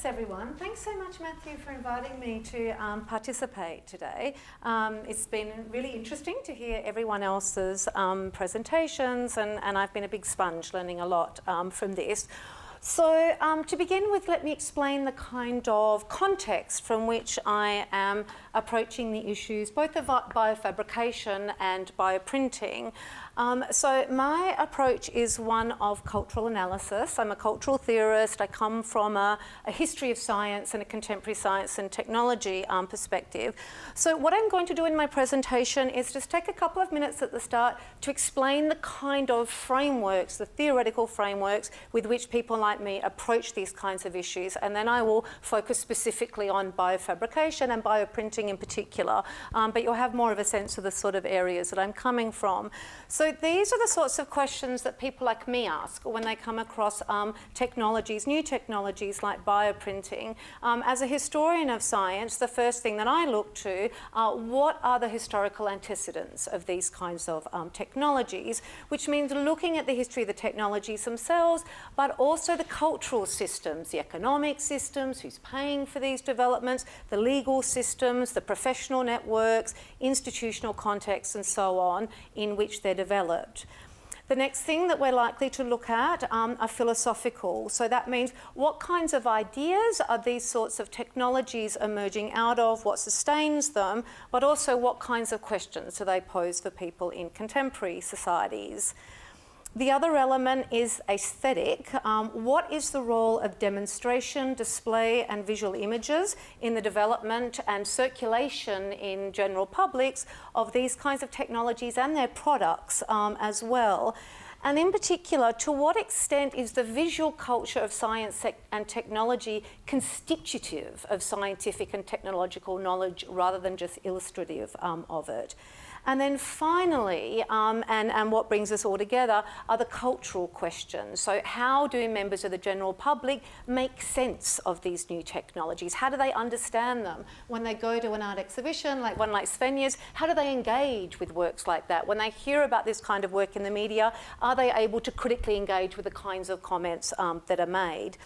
Thanks everyone. Thanks so much, Matthew, for inviting me to participate today. It's been really interesting to hear everyone else's presentations, and I've been a big sponge learning a lot from this. So to begin with, let me explain the kind of context from which I am approaching the issues, both of biofabrication and bioprinting. So my approach is one of cultural analysis. I'm a cultural theorist. I come from a history of science and a contemporary science and technology perspective. So what I'm going to do in my presentation is just take a couple of minutes at the start to explain the kind of frameworks, the theoretical frameworks with which people like me approach these kinds of issues, and then I will focus specifically on biofabrication and bioprinting in particular, but you'll have more of a sense of the sort of areas that I'm coming from. So these are the sorts of questions that people like me ask when they come across technologies, new technologies like bioprinting. As a historian of science, the first thing that I look to are what are the historical antecedents of these kinds of technologies, which means looking at the history of the technologies themselves, but also the cultural systems, the economic systems, who's paying for these developments, the legal systems, the professional networks, institutional contexts, and so on, in which they're developed. The next thing that we're likely to look at are philosophical. So that means what kinds of ideas are these sorts of technologies emerging out of, what sustains them, but also what kinds of questions do they pose for people in contemporary societies. The other element is aesthetic. What is the role of demonstration, display, and visual images in the development and circulation in general publics of these kinds of technologies and their products as well? And in particular, to what extent is the visual culture of science and technology constitutive of scientific and technological knowledge rather than just illustrative of it? And then finally, and what brings us all together, are the cultural questions. So how do members of the general public make sense of these new technologies? How do they understand them? When they go to an art exhibition, like one like Svenja's, how do they engage with works like that? When they hear about this kind of work in the media, are they able to critically engage with the kinds of comments that are made?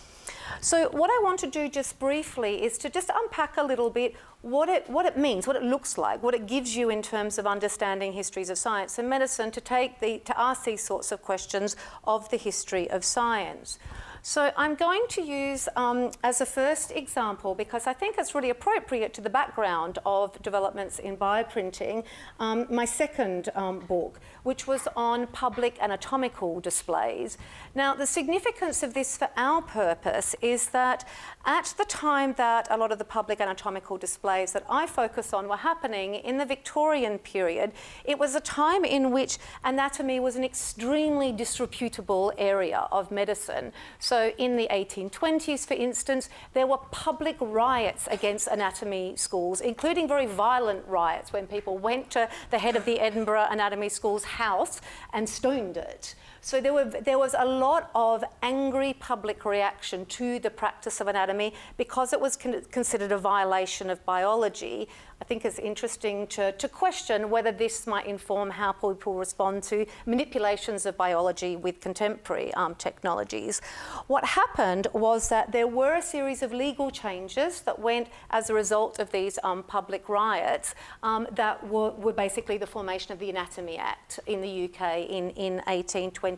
So what I want to do just briefly is to just unpack a little bit what it means, what it looks like, what it gives you in terms of understanding histories of science and medicine, to ask these sorts of questions of the history of science. So I'm going to use as a first example, because I think it's really appropriate to the background of developments in bioprinting, my second book, which was on public anatomical displays. Now, the significance of this for our purpose is that at the time that a lot of the public anatomical displays that I focus on were happening in the Victorian period, it was a time in which anatomy was an extremely disreputable area of medicine. So in the 1820s, for instance, there were public riots against anatomy schools, including very violent riots when people went to the head of the Edinburgh Anatomy School's house and stoned it. So there was a lot of angry public reaction to the practice of anatomy because it was considered a violation of biology. I think it's interesting to question whether this might inform how people respond to manipulations of biology with contemporary technologies. What happened was that there were a series of legal changes that went as a result of these public riots that were basically the formation of the Anatomy Act in the UK in 1828.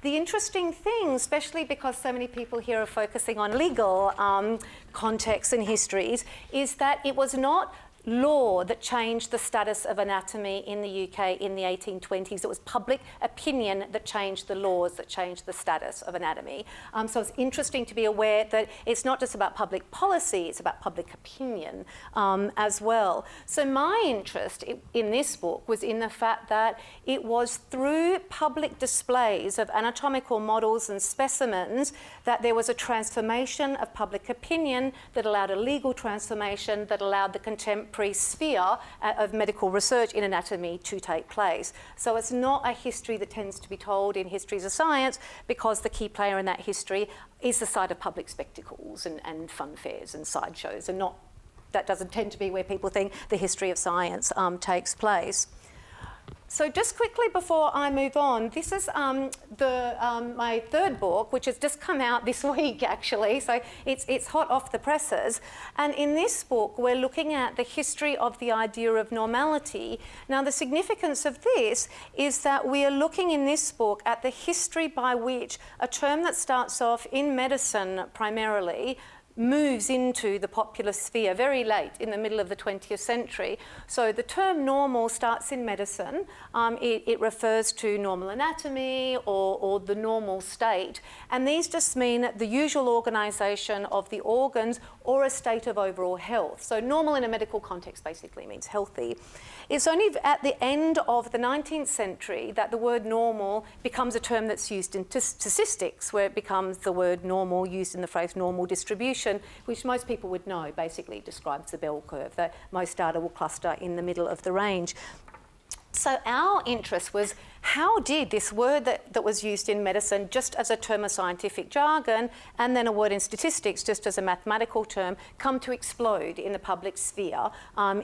The interesting thing, especially because so many people here are focusing on legal contexts and histories, is that it was not law that changed the status of anatomy in the UK in the 1820s. It was public opinion that changed the laws, that changed the status of anatomy. So it's interesting to be aware that it's not just about public policy, it's about public opinion as well. So my interest in this book was in the fact that it was through public displays of anatomical models and specimens that there was a transformation of public opinion that allowed a legal transformation that allowed the contemporary sphere of medical research in anatomy to take place. So it's not a history that tends to be told in histories of science, because the key player in that history is the site of public spectacles and fun fairs and sideshows, and that doesn't tend to be where people think the history of science takes place. So just quickly before I move on, this is my third book, which has just come out this week actually, so it's hot off the presses. And in this book, we're looking at the history of the idea of normality. Now, the significance of this is that we are looking in this book at the history by which a term that starts off in medicine primarily moves into the popular sphere very late in the middle of the 20th century. So the term normal starts in medicine. It refers to normal anatomy or the normal state. And these just mean the usual organisation of the organs or a state of overall health. So normal in a medical context basically means healthy. It's only at the end of the 19th century that the word normal becomes a term that's used in statistics, where it becomes the word normal used in the phrase normal distribution, which most people would know basically describes the bell curve, that most data will cluster in the middle of the range. So our interest was, how did this word that was used in medicine just as a term of scientific jargon, and then a word in statistics just as a mathematical term, come to explode in the public sphere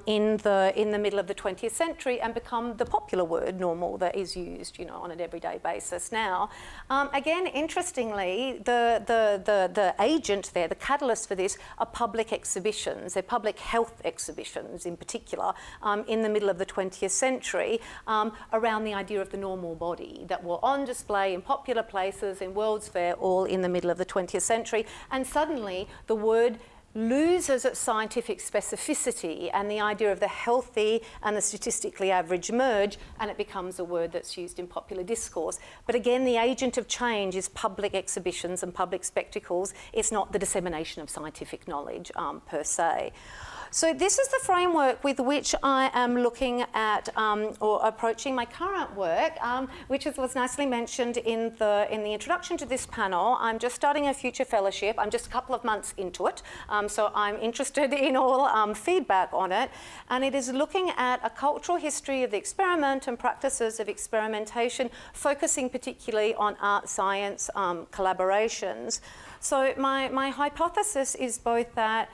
in the middle of the 20th century and become the popular word normal that is used, on an everyday basis now. Again, interestingly, the agent there, the catalyst for this, are public exhibitions. They're public health exhibitions in particular in the middle of the 20th century around the idea of the normal body that were on display in popular places, in World's Fair, all in the middle of the 20th century. And suddenly the word loses its scientific specificity, and the idea of the healthy and the statistically average merge, and it becomes a word that's used in popular discourse. But again, the agent of change is public exhibitions and public spectacles. It's not the dissemination of scientific knowledge per se. So this is the framework with which I am looking at or approaching my current work, which was nicely mentioned in the introduction to this panel. I'm just starting a future fellowship. I'm just a couple of months into it, so I'm interested in all feedback on it. And it is looking at a cultural history of the experiment and practices of experimentation, focusing particularly on art science collaborations. So my hypothesis is both that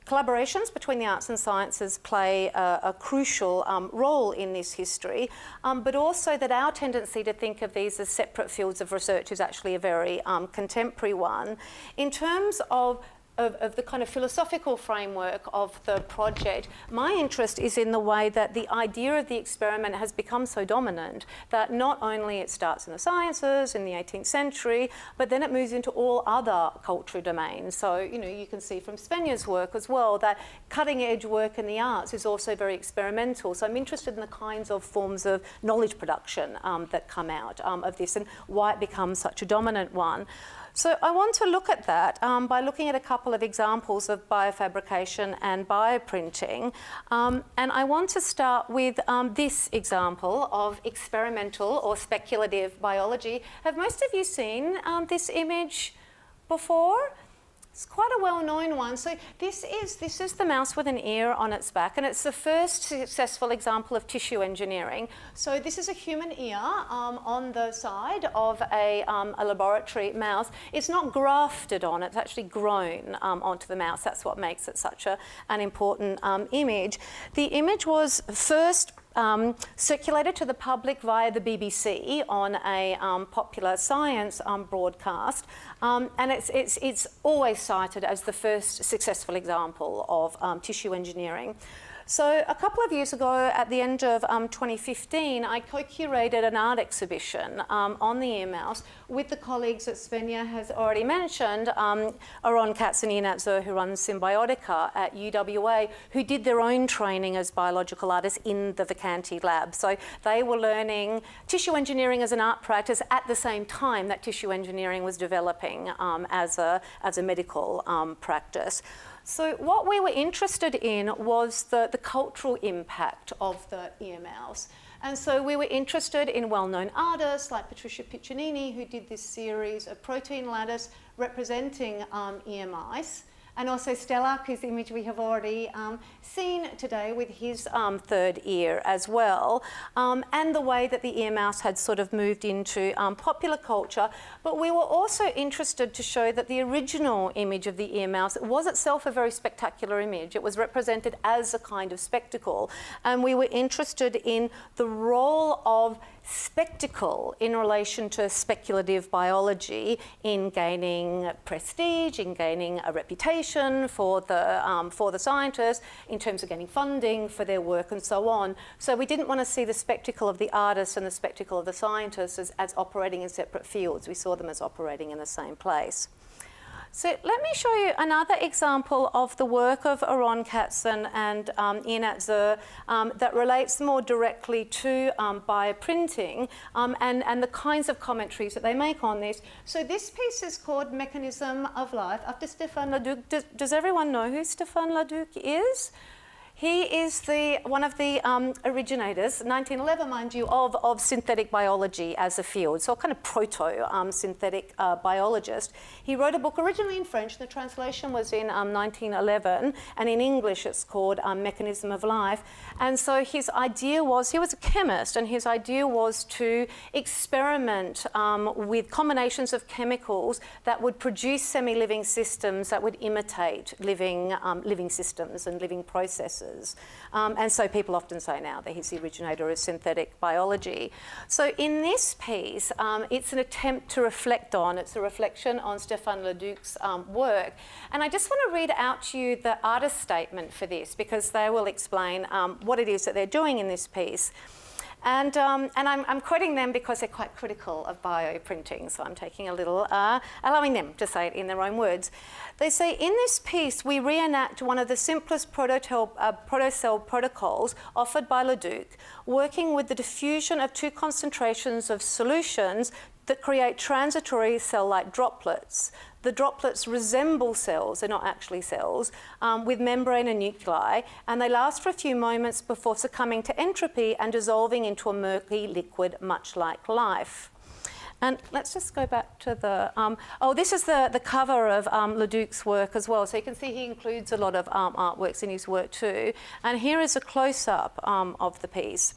collaborations between the arts and sciences play a crucial role in this history, but also that our tendency to think of these as separate fields of research is actually a very contemporary one. In terms of the kind of philosophical framework of the project, my interest is in the way that the idea of the experiment has become so dominant that not only it starts in the sciences in the 18th century, but then it moves into all other cultural domains. So, you can see from Spenya's work as well that cutting edge work in the arts is also very experimental. So I'm interested in the kinds of forms of knowledge production that come out of this and why it becomes such a dominant one. So I want to look at that by looking at a couple of examples of biofabrication and bioprinting. And I want to start with this example of experimental or speculative biology. Have most of you seen this image before? It's quite a well-known one. So this is the mouse with an ear on its back, and it's the first successful example of tissue engineering. So this is a human ear on the side of a laboratory mouse. It's not grafted on, it's actually grown onto the mouse. That's what makes it such an important image. The image was first circulated to the public via the BBC on a popular science broadcast, and it's always cited as the first successful example of tissue engineering. So a couple of years ago, at the end of 2015, I co-curated an art exhibition on the ear mouse with the colleagues that Svenja has already mentioned, Aron Katz and Ian Atzer, who runs Symbiotica at UWA, who did their own training as biological artists in the Vacanti lab. So they were learning tissue engineering as an art practice at the same time that tissue engineering was developing as a medical practice. So what we were interested in was the cultural impact of the ear mouse. And so we were interested in well-known artists like Patricia Piccinini, who did this series of protein lattice representing ear mice. And also Stellac, whose image we have already seen today with his third ear as well, and the way that the ear mouse had sort of moved into popular culture. But we were also interested to show that the original image of the ear mouse was itself a very spectacular image. It was represented as a kind of spectacle, and we were interested in the role of spectacle in relation to speculative biology in gaining prestige, in gaining a reputation for the scientists, in terms of getting funding for their work and so on. So we didn't want to see the spectacle of the artists and the spectacle of the scientists as operating in separate fields. We saw them as operating in the same place. So let me show you another example of the work of Aron Katzen and Ian Atzer that relates more directly to bioprinting and the kinds of commentaries that they make on this. So this piece is called Mechanism of Life, after Stephane Leduc. Does everyone know who Stephane Leduc is? He is one of the originators, 1911, mind you, of synthetic biology as a field, so a kind of proto-synthetic biologist. He wrote a book originally in French, the translation was in 1911, and in English it's called Mechanism of Life. And so his idea was, he was a chemist, and his idea was to experiment with combinations of chemicals that would produce semi-living systems that would imitate living systems and living processes. And so people often say now that he's the originator of synthetic biology. So in this piece, it's an attempt to reflect on, it's a reflection on Stephane Leduc's work. And I just want to read out to you the artist statement for this, because they will explain what it is that they're doing in this piece. And I'm quoting them because they're quite critical of bioprinting, so I'm taking a little, allowing them to say it in their own words. They say, in this piece, we reenact one of the simplest protocell protocols offered by Leduc, working with the diffusion of two concentrations of solutions that create transitory cell-like droplets. The droplets resemble cells, they're not actually cells, with membrane and nuclei, and they last for a few moments before succumbing to entropy and dissolving into a murky liquid, much like life. And let's just go back to the, this is the cover of Leduc's work as well. So you can see he includes a lot of artworks in his work too. And here is a close-up of the piece.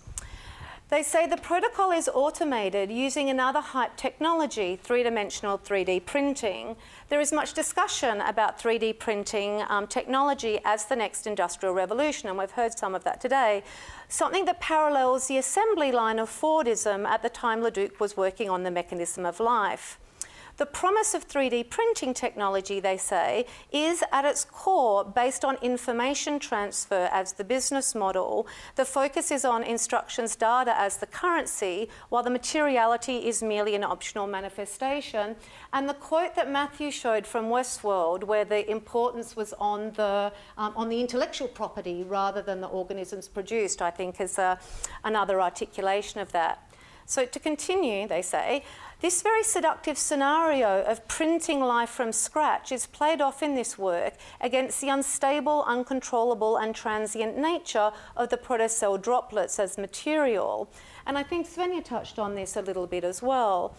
They say the protocol is automated using another hype technology, three-dimensional 3D printing. There is much discussion about 3D printing technology as the next industrial revolution, and we've heard some of that today. Something that parallels the assembly line of Fordism at the time Leduc was working on the mechanism of life. The promise of 3D printing technology, they say, is at its core based on information transfer as the business model. The focus is on instructions data as the currency, while the materiality is merely an optional manifestation. And the quote that Matthew showed from Westworld, where the importance was on the intellectual property rather than the organisms produced, I think is another articulation of that. So to continue, they say, this very seductive scenario of printing life from scratch is played off in this work against the unstable, uncontrollable and transient nature of the protocell droplets as material. And I think Svenja touched on this a little bit as well.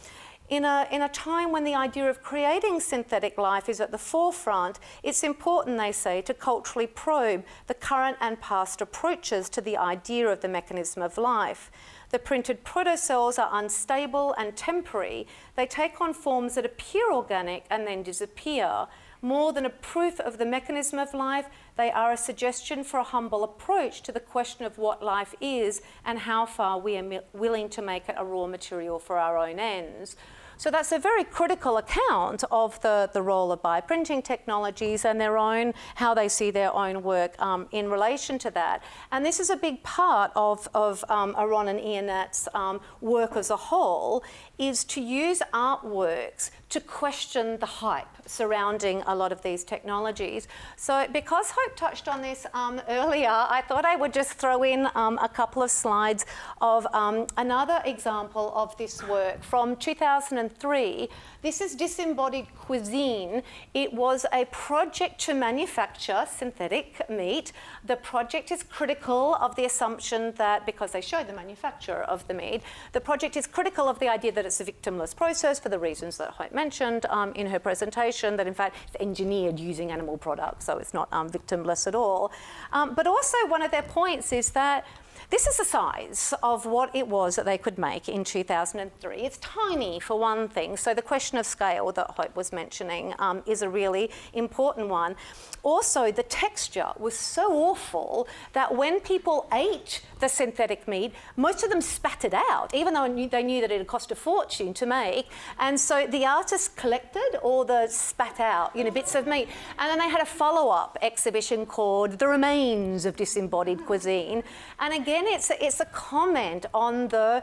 In a time when the idea of creating synthetic life is at the forefront, it's important, they say, to culturally probe the current and past approaches to the idea of the mechanism of life. The printed protocells are unstable and temporary. They take on forms that appear organic and then disappear. More than a proof of the mechanism of life, they are a suggestion for a humble approach to the question of what life is and how far we are willing to make it a raw material for our own ends. So that's a very critical account of the role of bioprinting technologies and how they see their own work in relation to that. And this is a big part of Aron and Ianat's work as a whole, is to use artworks to question the hype surrounding a lot of these technologies. So because Hope touched on this earlier, I thought I would just throw in a couple of slides of another example of this work from 2007. 2003. This is Disembodied Cuisine. It was a project to manufacture synthetic meat. The project is critical of the assumption that, because they show the manufacture of the meat, the project is critical of the idea that it's a victimless process for the reasons that Hope mentioned in her presentation, that in fact it's engineered using animal products, so it's not victimless at all. But also one of their points is that this is the size of what it was that they could make in 2003. It's tiny, for one thing. So the question of scale that Hope was mentioning is a really important one. Also, the texture was so awful that when people ate the synthetic meat, most of them spat it out, even though they knew that it had cost a fortune to make. And so the artists collected all the spat out, bits of meat. And then they had a follow-up exhibition called The Remains of Disembodied Cuisine. And again, it's a comment on the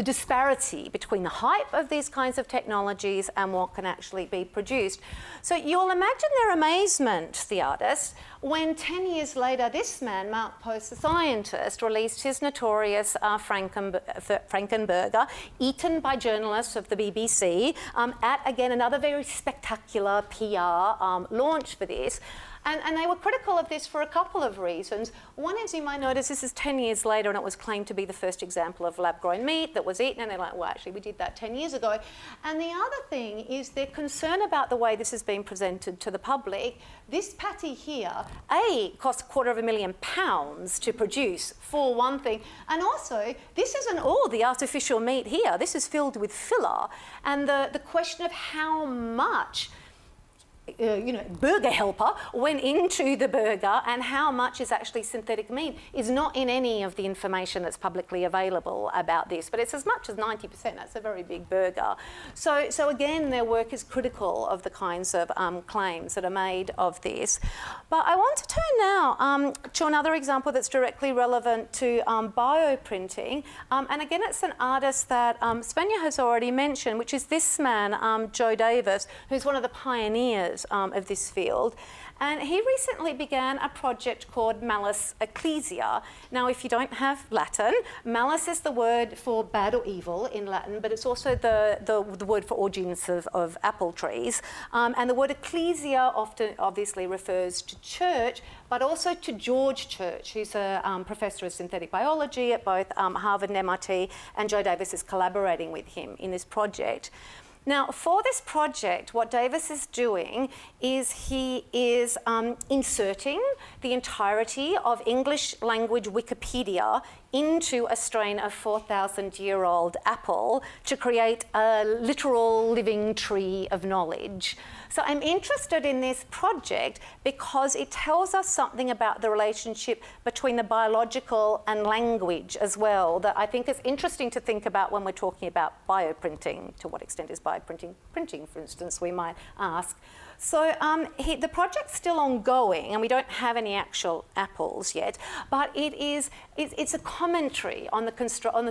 disparity between the hype of these kinds of technologies and what can actually be produced. So you'll imagine their amazement, the artists, when 10 years later, this man, Mark Post, the scientist, released his notorious Frankenburger, eaten by journalists of the BBC, at, again, another very spectacular PR launch for this. And they were critical of this for a couple of reasons. One is, you might notice, this is 10 years later and it was claimed to be the first example of lab-grown meat that was eaten, and they're like, well, actually, we did that 10 years ago. And the other thing is their concern about the way this has been presented to the public. This patty here, A, cost £250,000 to produce, for one thing. And also, this isn't all the artificial meat here. This is filled with filler. And the question of how much burger helper went into the burger and how much is actually synthetic meat is not in any of the information that's publicly available about this, but it's as much as 90%. That's a very big burger. So again, their work is critical of the kinds of claims that are made of this. But I want to turn now to another example that's directly relevant to bioprinting. And again, it's an artist that Svenja has already mentioned, which is this man, Joe Davis, who's one of the pioneers of this field. And he recently began a project called Malus Ecclesia. Now, if you don't have Latin, malus is the word for bad or evil in Latin, but it's also the word for origins of apple trees. And the word ecclesia often obviously refers to church, but also to George Church, who's a professor of synthetic biology at both Harvard and MIT, and Joe Davis is collaborating with him in this project. Now, for this project, what Davis is doing is he is inserting the entirety of English language Wikipedia into a strain of 4,000-year-old apple to create a literal living tree of knowledge. So I'm interested in this project because it tells us something about the relationship between the biological and language as well, that I think is interesting to think about when we're talking about bioprinting. To what extent is bioprinting printing, for instance, we might ask. So the project's still ongoing, and we don't have any actual apples yet, but it's a commentary on the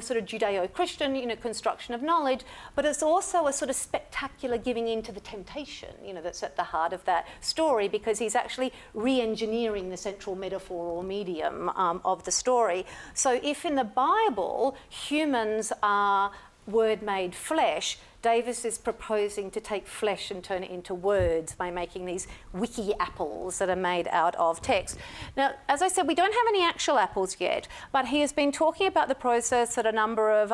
sort of Judeo-Christian, construction of knowledge, but it's also a sort of spectacular giving in to the temptation, that's at the heart of that story, because he's actually re-engineering the central metaphor or medium of the story. So if in the Bible humans are word made flesh, Davis is proposing to take flesh and turn it into words by making these wiki apples that are made out of text. Now, as I said, we don't have any actual apples yet, but he has been talking about the process at a number of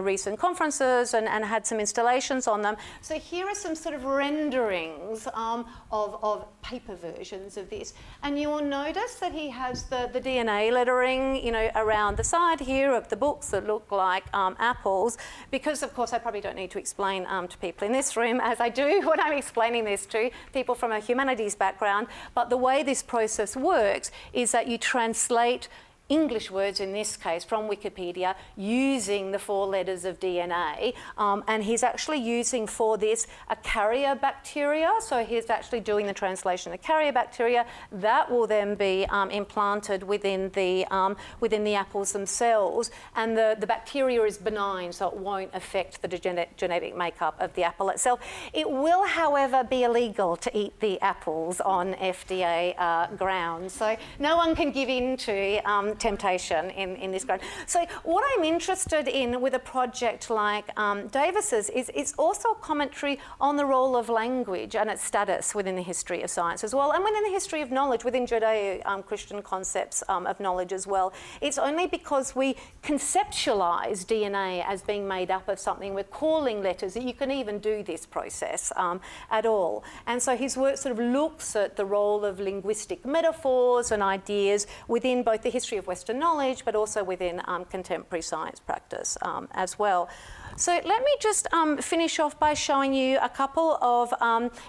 recent conferences and had some installations on them. So here are some sort of renderings of paper versions of this. And you will notice that he has the DNA lettering, around the side here of the books that look like apples, because of course I probably don't need to explain to people in this room, as I do when I'm explaining this to people from a humanities background. But the way this process works is that you translate English words, in this case, from Wikipedia, using the 4 letters of DNA. And he's actually using for this a carrier bacteria. So he's actually doing the translation of carrier bacteria. That will then be implanted within the apples themselves. And the bacteria is benign, so it won't affect the genetic makeup of the apple itself. It will, however, be illegal to eat the apples on FDA grounds. So no one can give in to temptation in this grade. So what I'm interested in with a project like Davis's is it's also a commentary on the role of language and its status within the history of science as well, and within the history of knowledge, within Judeo-Christian concepts of knowledge as well. It's only because we conceptualise DNA as being made up of something, we're calling letters, that you can even do this process at all. And so his work sort of looks at the role of linguistic metaphors and ideas within both the history of Western knowledge, but also within contemporary science practice as well. So let me just finish off by showing you a couple of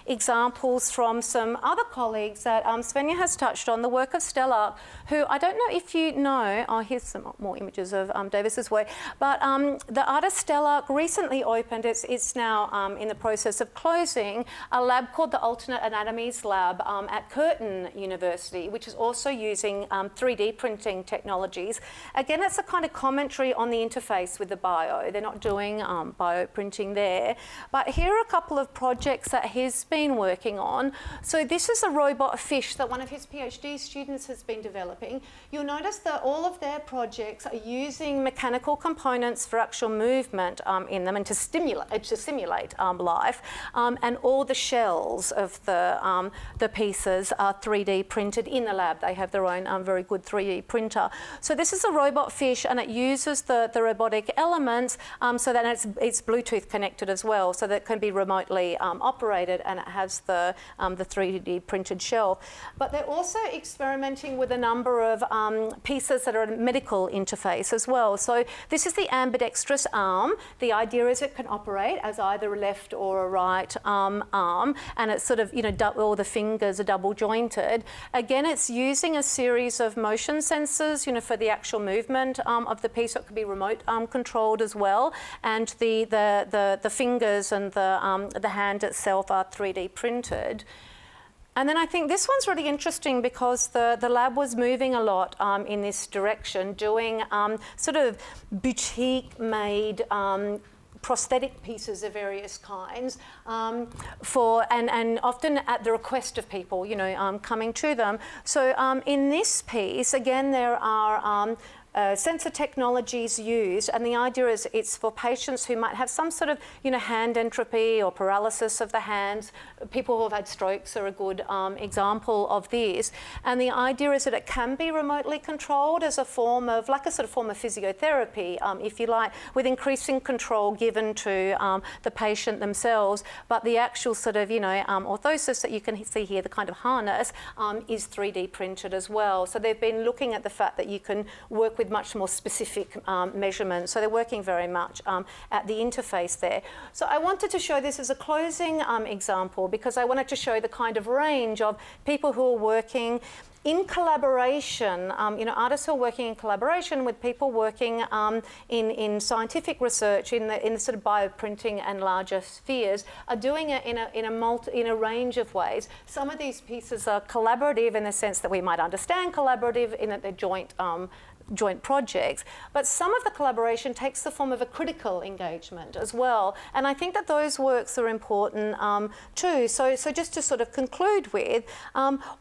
examples from some other colleagues that Svenja has touched on, the work of Leduc, who I don't know if you know, oh, here's some more images of Davis's work, but the artist Leduc recently opened, it's now in the process of closing, a lab called the Alternate Anatomies Lab at Curtin University, which is also using 3D printing technologies. Again, it's a kind of commentary on the interface with the bio. They're not doing bioprinting there. But here are a couple of projects that he's been working on. So this is a robot fish that one of his PhD students has been developing. You'll notice that all of their projects are using mechanical components for actual movement in them and to simulate life. And all the shells of the pieces are 3D printed in the lab. They have their own very good 3D printer. So this is a robot fish, and it uses the robotic elements so that it's Bluetooth connected as well, so that it can be remotely operated, and it has the 3D printed shell. But they're also experimenting with a number of pieces that are a medical interface as well. So this is the ambidextrous arm. The idea is it can operate as either a left or a right arm, and it's sort of, all the fingers are double jointed. Again, it's using a series of motion sensors, for the actual movement of the piece. So it can be remote controlled as well. And the fingers and the hand itself are 3D printed. And then I think this one's really interesting because the lab was moving a lot in this direction, doing sort of boutique-made prosthetic pieces of various kinds and often at the request of people, coming to them. So in this piece, again, there are sensor technologies used, and the idea is it's for patients who might have some sort of, hand entropy or paralysis of the hands. People who have had strokes are a good example of this. And the idea is that it can be remotely controlled as a form of, like a sort of form of physiotherapy, if you like, with increasing control given to the patient themselves. But the actual sort of, orthosis that you can see here, the kind of harness, is 3D printed as well. So they've been looking at the fact that you can work with much more specific measurements. So they're working very much at the interface there. So I wanted to show this as a closing example because I wanted to show the kind of range of people who are working in collaboration, artists who are working in collaboration with people working in scientific research in the sort of bioprinting and larger spheres, are doing it in a range of ways. Some of these pieces are collaborative in the sense that we might understand collaborative in that they're joint projects, but some of the collaboration takes the form of a critical engagement as well, and I think that those works are important too. So just to sort of conclude with,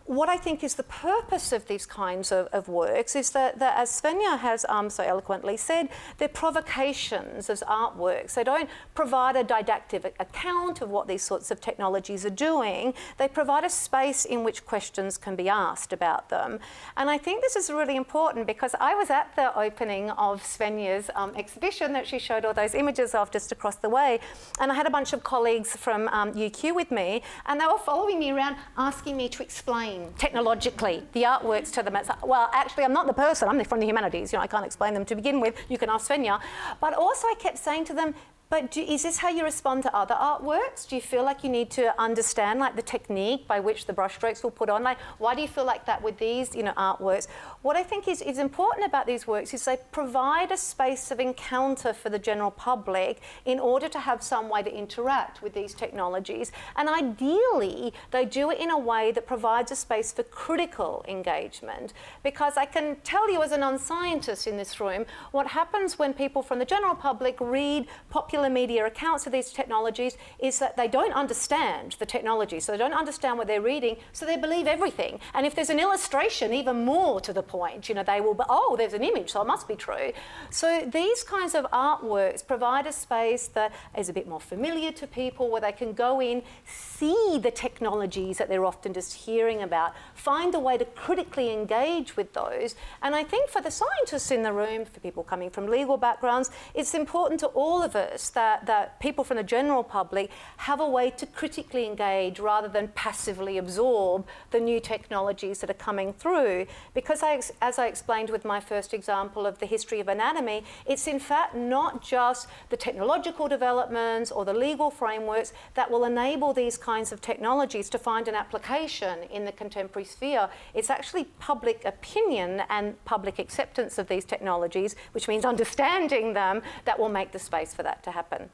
what I think is the purpose of these kinds of works is that as Svenja has so eloquently said, they're provocations as artworks. They don't provide a didactic account of what these sorts of technologies are doing. They provide a space in which questions can be asked about them, and I think this is really important because I was at the opening of Svenja's exhibition that she showed all those images of just across the way, and I had a bunch of colleagues from UQ with me, and they were following me around asking me to explain technologically the artworks to them. It's like, well, actually, I'm not the person, I'm from the humanities, I can't explain them to begin with, you can ask Svenja. But also I kept saying to them, but is this how you respond to other artworks? Do you feel like you need to understand the technique by which the brushstrokes will put on? Why do you feel like that with these, artworks? What I think is important about these works is they provide a space of encounter for the general public in order to have some way to interact with these technologies. And ideally, they do it in a way that provides a space for critical engagement. Because I can tell you as a non-scientist in this room, what happens when people from the general public read popular popular media accounts of these technologies is that they don't understand the technology, so they don't understand what they're reading, so they believe everything. And if there's an illustration, even more to the point, they will, oh, there's an image, so it must be true. So these kinds of artworks provide a space that is a bit more familiar to people, where they can go in, see the technologies that they're often just hearing about, find a way to critically engage with those. And I think for the scientists in the room, for people coming from legal backgrounds, it's important to all of us that people from the general public have a way to critically engage rather than passively absorb the new technologies that are coming through. Because as I explained with my first example of the history of anatomy, it's in fact not just the technological developments or the legal frameworks that will enable these kinds of technologies to find an application in the contemporary sphere. It's actually public opinion and public acceptance of these technologies, which means understanding them, that will make the space for that to happen.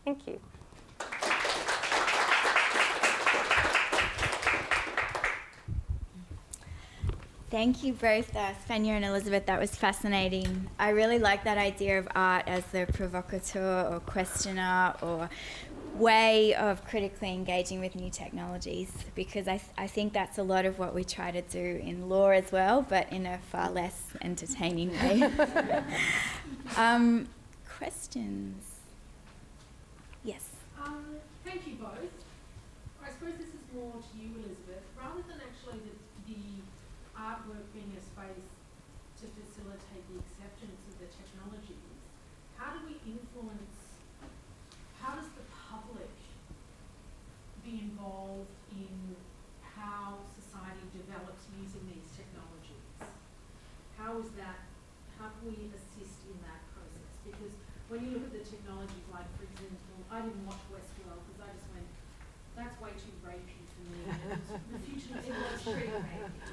Thank you. Thank you both, Stephane and Elizabeth. That was fascinating. I really like that idea of art as the provocateur or questioner or way of critically engaging with new technologies, because I think that's a lot of what we try to do in law as well, but in a far less entertaining way. Questions? Yes. Thank you both. I suppose this is more to you, Elizabeth. Rather than actually the artwork being a space to facilitate the acceptance of the technologies, how do we influence, how does the public be involved in how society develops using these technologies? How is that, how can we assist in that process? Because when you look at the technologies, like for example, I didn't watch Westworld because I just went, that's way too rapey for me. The future is really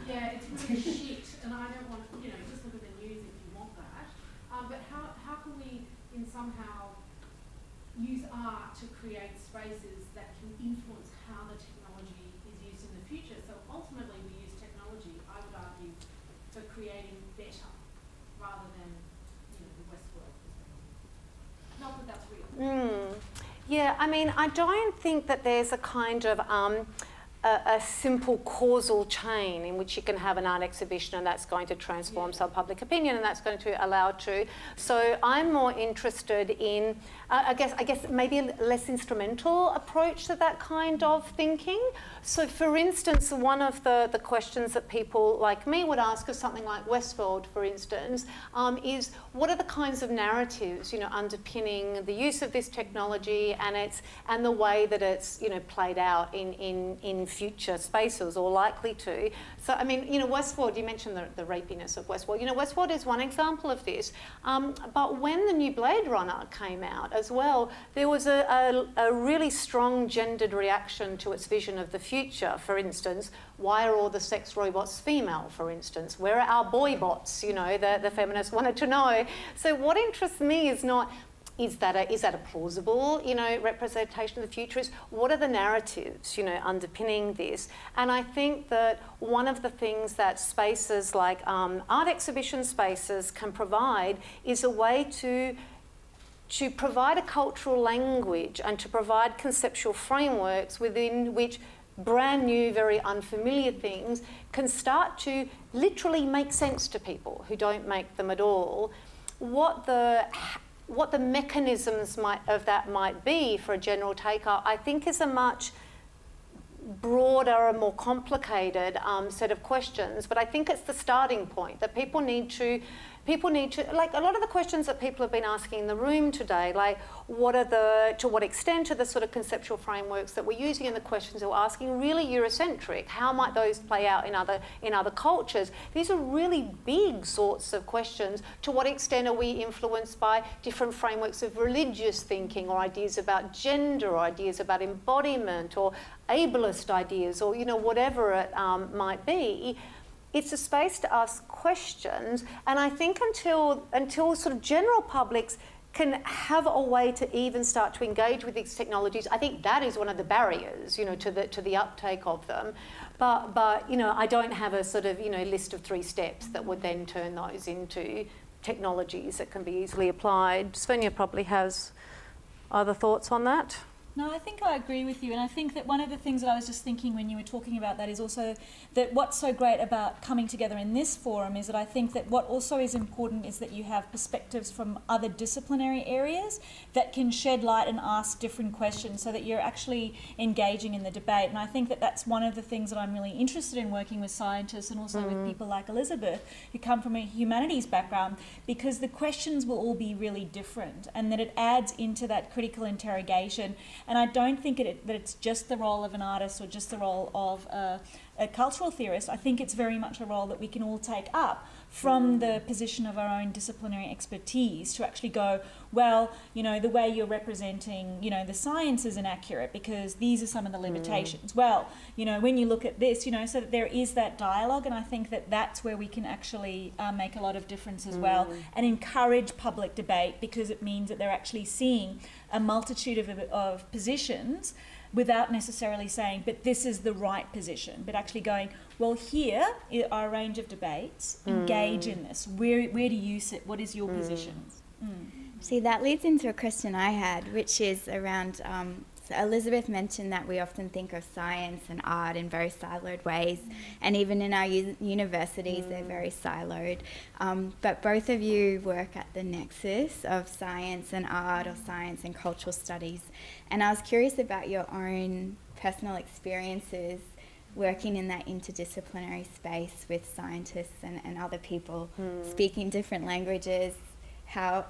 yeah, it's really shit, and I don't want to, just look at the news if you want that. But how can we somehow use art to create spaces that can influence how the technology is used in the future? So ultimately we use technology, I would argue, for creating better rather than the Westworld perspective. Not that that's real. Yeah, I mean, I don't think that there's a kind of a simple causal chain in which you can have an art exhibition and that's going to transform some public opinion and that's going to allow to. So I'm more interested in, I guess maybe a less instrumental approach to that kind of thinking. So for instance, one of the questions that people like me would ask of something like Westworld, for instance, is what are the kinds of narratives, underpinning the use of this technology and the way that it's, played out in future spaces or likely to. So, I mean, Westworld, you mentioned the rapiness of Westworld. Westworld is one example of this. But when the new Blade Runner came out as well, there was a really strong gendered reaction to its vision of the future. For instance, why are all the sex robots female, for instance? Where are our boy bots? The feminists wanted to know. So what interests me is not, is that a plausible, representation of the future? Is what are the narratives, underpinning this? And I think that one of the things that spaces like art exhibition spaces can provide is a way to provide a cultural language and to provide conceptual frameworks within which brand new, very unfamiliar things can start to literally make sense to people who don't make them at all. What the mechanisms of that might be for a general take-up, I think is a much broader and more complicated set of questions, but I think it's the starting point that people need to, like a lot of the questions that people have been asking in the room today, like to what extent are the sort of conceptual frameworks that we're using in the questions that we're asking really Eurocentric? How might those play out in other cultures? These are really big sorts of questions. To what extent are we influenced by different frameworks of religious thinking or ideas about gender or ideas about embodiment or ableist ideas or, whatever it might be? It's a space to ask questions, and I think until sort of general publics can have a way to even start to engage with these technologies, I think that is one of the barriers, to the uptake of them. But I don't have a sort of list of 3 steps that would then turn those into technologies that can be easily applied. Svenja probably has Other thoughts on that? No, I think I agree with you, and I think that one of the things that I was just thinking when you were talking about that is also that what's so great about coming together in this forum is that I think that what also is important is that you have perspectives from other disciplinary areas that can shed light and ask different questions so that you're actually engaging in the debate. And I think that that's one of the things that I'm really interested in working with scientists and also with people like Elizabeth who come from a humanities background, because the questions will all be really different and that it adds into that critical interrogation. And I don't think that it's just the role of an artist or just the role of a cultural theorist. I think it's very much a role that we can all take up from the position of our own disciplinary expertise to actually go, well, you know, the way you're representing, you know, the science is inaccurate because these are some of the limitations. Well, you know, when you look at this, you know, so that there is that dialogue, and I think that that's where we can actually make a lot of difference as well and encourage public debate, because it means that they're actually seeing a multitude of positions without necessarily saying, but this is the right position, but actually going, well, here are a range of debates, engage in this. Where do you sit? What is your positions? See, that leads into a question I had, which is around, so Elizabeth mentioned that we often think of science and art in very siloed ways, and even in our universities they're very siloed. But both of you work at the nexus of science and art, or science and cultural studies. And I was curious about your own personal experiences working in that interdisciplinary space with scientists and other people speaking different languages. How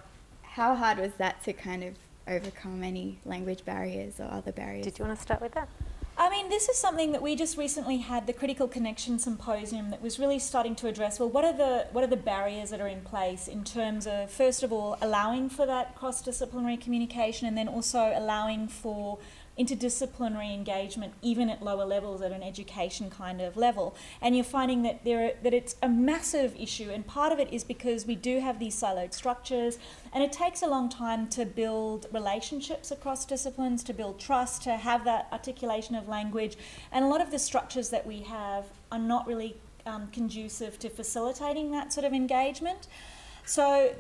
hard was that to kind of overcome any language barriers or other barriers? Did you want to start with that? I mean, this is something that we just recently had, the Critical Connection Symposium, that was really starting to address, well, what are the barriers that are in place in terms of, first of all, allowing for that cross-disciplinary communication, and then also allowing for interdisciplinary engagement even at lower levels, at an education kind of level. And you're finding that that it's a massive issue, and part of it is because we do have these siloed structures, and it takes a long time to build relationships across disciplines, to build trust, to have that articulation of language, and a lot of the structures that we have are not really conducive to facilitating that sort of engagement. So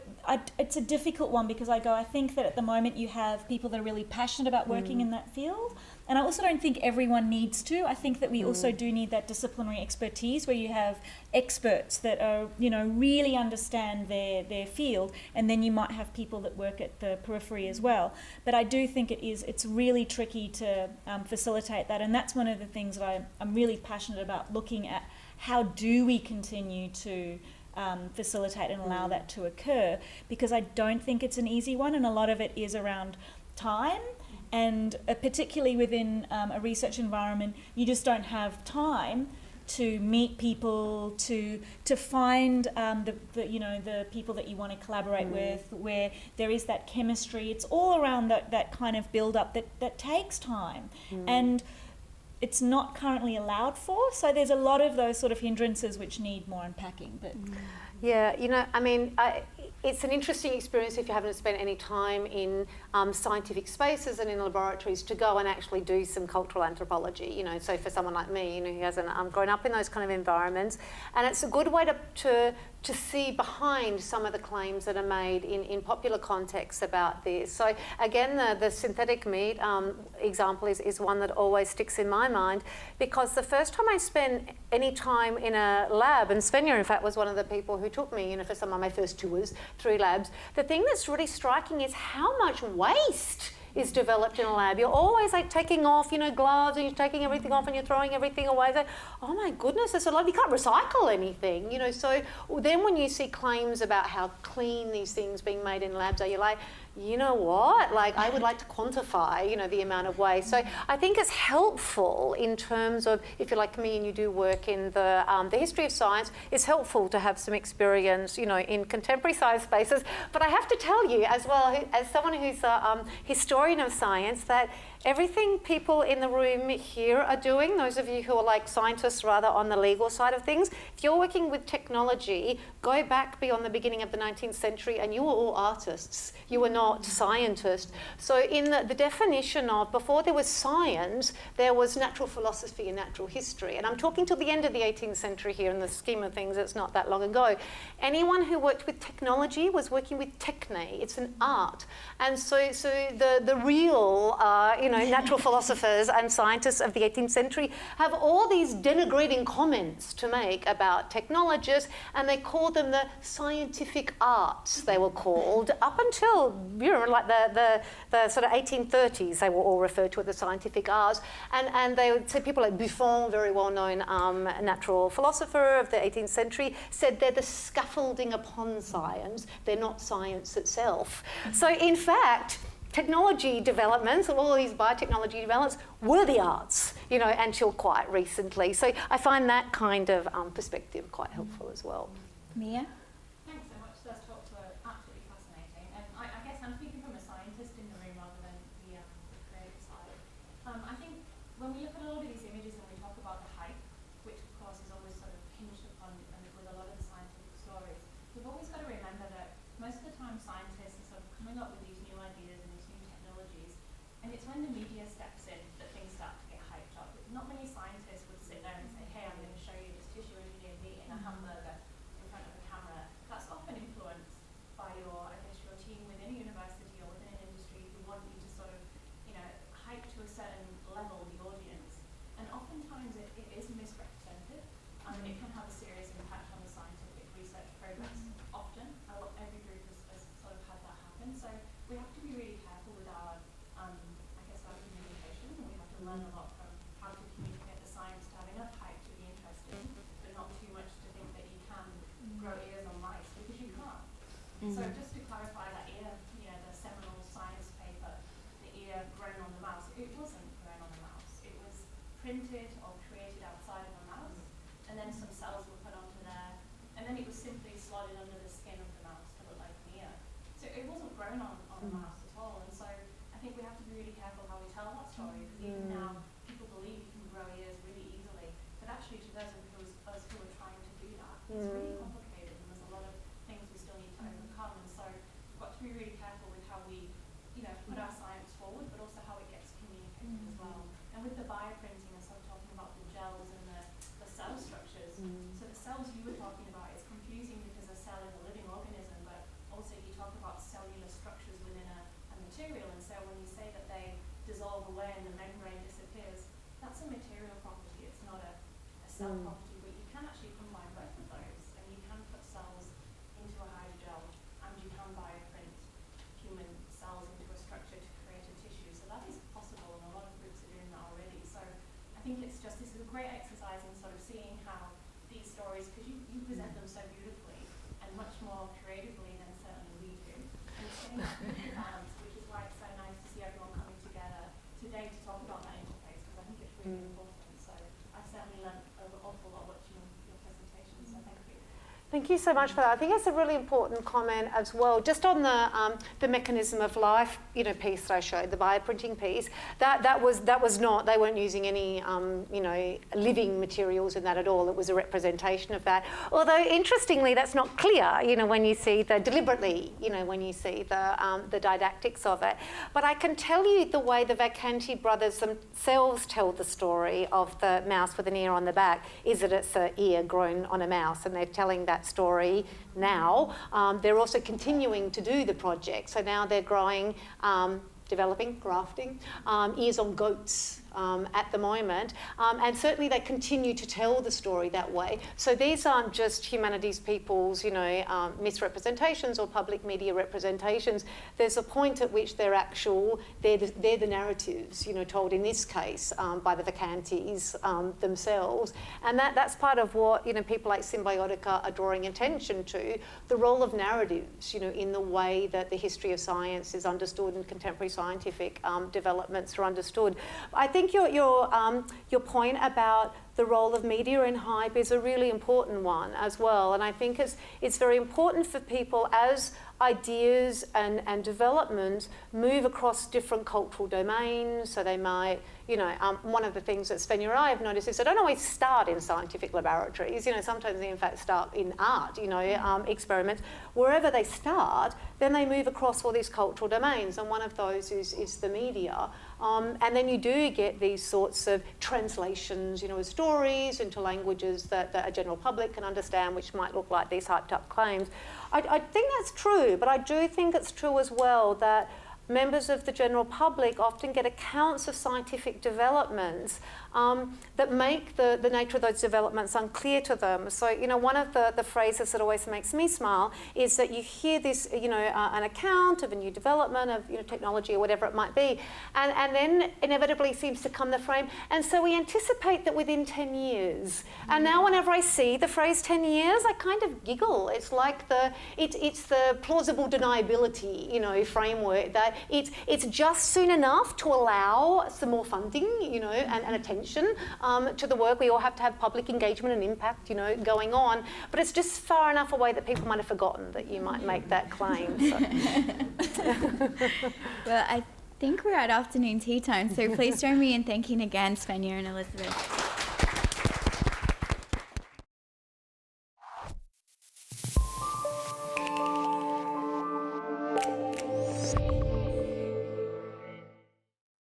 it's a difficult one, because I think that at the moment you have people that are really passionate about working in that field, and I also don't think everyone needs to. I think that we also do need that disciplinary expertise where you have experts that are, you know, really understand their field, and then you might have people that work at the periphery as well. But I do think it's really tricky to facilitate that, and that's one of the things that I'm really passionate about, looking at how do we continue to facilitate and allow that to occur, because I don't think it's an easy one, and a lot of it is around time, and particularly within a research environment, you just don't have time to meet people, to find the people that you want to collaborate with, where there is that chemistry. It's all around that kind of build up that takes time, and it's not currently allowed for, so there's a lot of those sort of hindrances which need more unpacking. But yeah, you know, I mean, it's an interesting experience if you haven't spent any time in scientific spaces and in laboratories, to go and actually do some cultural anthropology, you know, so for someone like me, you know, who hasn't grown up in those kind of environments, and it's a good way to see behind some of the claims that are made in popular contexts about this. So again, the synthetic meat example is one that always sticks in my mind, because the first time I spent any time in a lab, and Svenja in fact was one of the people who took me, you know, for some of my first tours through labs, the thing that's really striking is how much waste is developed in a lab. You're always like taking off, you know, gloves, and you're taking everything off and you're throwing everything away. Like, oh my goodness, there's a lot. You can't recycle anything, you know. So then when you see claims about how clean these things being made in labs are, you're like, you know what, like I would like to quantify, you know, the amount of waste. So I think it's helpful in terms of, if you're like me and you do work in the history of science, it's helpful to have some experience, you know, in contemporary science spaces. But I have to tell you as well, as someone who's a historian of science, that everything people in the room here are doing, those of you who are like scientists rather on the legal side of things, if you're working with technology, go back beyond the beginning of the 19th century and you were all artists. You were not scientists. So in the definition of, before there was science, there was natural philosophy and natural history. And I'm talking till the end of the 18th century here, in the scheme of things, it's not that long ago. Anyone who worked with technology was working with techne. It's an art. And so the the real, natural philosophers and scientists of the 18th century have all these denigrating comments to make about technologists, and they call them the scientific arts, they were called, up until, like the sort of 1830s, they were all referred to as the scientific arts, and they would say people like Buffon, very well-known natural philosopher of the 18th century, said they're the scaffolding upon science, they're not science itself. So in fact, technology developments, all these biotechnology developments, were the arts, until quite recently. So I find that kind of perspective quite helpful as well. Mia? Thanks so much. Those talks were absolutely fascinating. And I guess I'm speaking from a scientist in the room rather than the creative side. I think when we look at a lot of these images and we talk about the hype, which of course is always sort of hinged upon and with a lot of the scientific stories, we've always got to remember that most of the time scientists are sort of coming up with these new ideas and these new technologies, and it's when the media steps in that things start to get hyped up. Not many scientists would sit there and say, hey, I'm going to show you this tissue engineered meat in a hamburger in front of a camera. That's often influenced by your team within a university or within an industry who want you to sort of, hype to a certain level the audience. And oftentimes it is misrepresented. It can have a serious impact on the scientific research progress. Often, every group has sort of had that happen. So we have to be really careful with our, our communication, and we have to learn a lot from how to communicate the science to have enough hype to be interesting, but not too much to think that you can grow ears on mice, because you can't. So just to clarify that ear, the seminal science paper, the ear grown on the mouse, it wasn't grown on the mouse. It was printed or created outside of a mouse, and then some cells were put onto there, and then it was simply slotted under the skin of the mouse to look like an ear. So it wasn't grown on a mouse at all, and so I think we have to be really careful how we tell that story, because even now people believe you can grow ears really easily, but actually to those of us who are trying to do that, it's really complicated, and there's a lot of things we still need to overcome, and so we've got to be really careful with how we, put our science forward, but also how it gets communicated as well. And with the bioprinting, and so talking about the gels and the cell structures, so the cells you were talking about, it's confusing because a cell is a living organism, but also you talk about cellular structures within a material, and so when you say that they dissolve away and the membrane disappears, that's a material property, it's not a cell property, but you can actually combine both of those, and you can put cells into a hydrogel, and you can bioprint human cells into a structure to create a tissue. So that is possible, and a lot of groups are doing that already. So I think this is a great exercise in sort of seeing how these stories, because you present them so beautifully and much more creatively than certainly we do, and it's getting that beautiful balance, which is why it's so nice to see everyone coming together today to talk about that interface, because I think it's really important. So I've certainly learned an awful lot watching your presentation, so thank you. Thank you so much for that. I think it's a really important comment as well. Just on the mechanism of life, piece that I showed, the bioprinting piece, that was not. They weren't using any, living materials in that at all. It was a representation of that. Although interestingly, that's not clear. When you see deliberately, when you see the didactics of it. But I can tell you the way the Vacanti brothers themselves tell the story of the mouse with an ear on the back is that it's an ear grown on a mouse, and they're telling that story now. They're also continuing to do the project. So now they're growing, developing, grafting, ears on goats at the moment. And certainly they continue to tell the story that way. So these aren't just humanities people's, misrepresentations or public media representations. There's a point at which they're the narratives, told in this case by the Vacantis themselves. And that's part of what, people like Symbiotica are drawing attention to, the role of narratives, in the way that the history of science is understood and contemporary scientific developments are understood. I think your point about the role of media in hype is a really important one as well, and I think it's very important for people as ideas and development move across different cultural domains. So they might, one of the things that Svenja and I have noticed is they don't always start in scientific laboratories. Sometimes they in fact start in art, experiments. Wherever they start, then they move across all these cultural domains, and one of those is the media. And then you do get these sorts of translations, of stories into languages that a general public can understand, which might look like these hyped up claims. I think that's true, but I do think it's true as well that members of the general public often get accounts of scientific developments that make the nature of those developments unclear to them. So, you know, one of the phrases that always makes me smile is that you hear this, you know, an account of a new development of, you know, technology or whatever it might be, and then inevitably seems to come the frame, and so we anticipate that within 10 years. And now whenever I see the phrase 10 years, I kind of giggle. It's like it's the plausible deniability, you know, framework, that it's just soon enough to allow some more funding, you know, and attention to the work. We all have to have public engagement and impact, you know, going on, but it's just far enough away that people might have forgotten that you might make that claim. So. Well, I think we're at afternoon tea time, so please join me in thanking again Svenja and Elizabeth.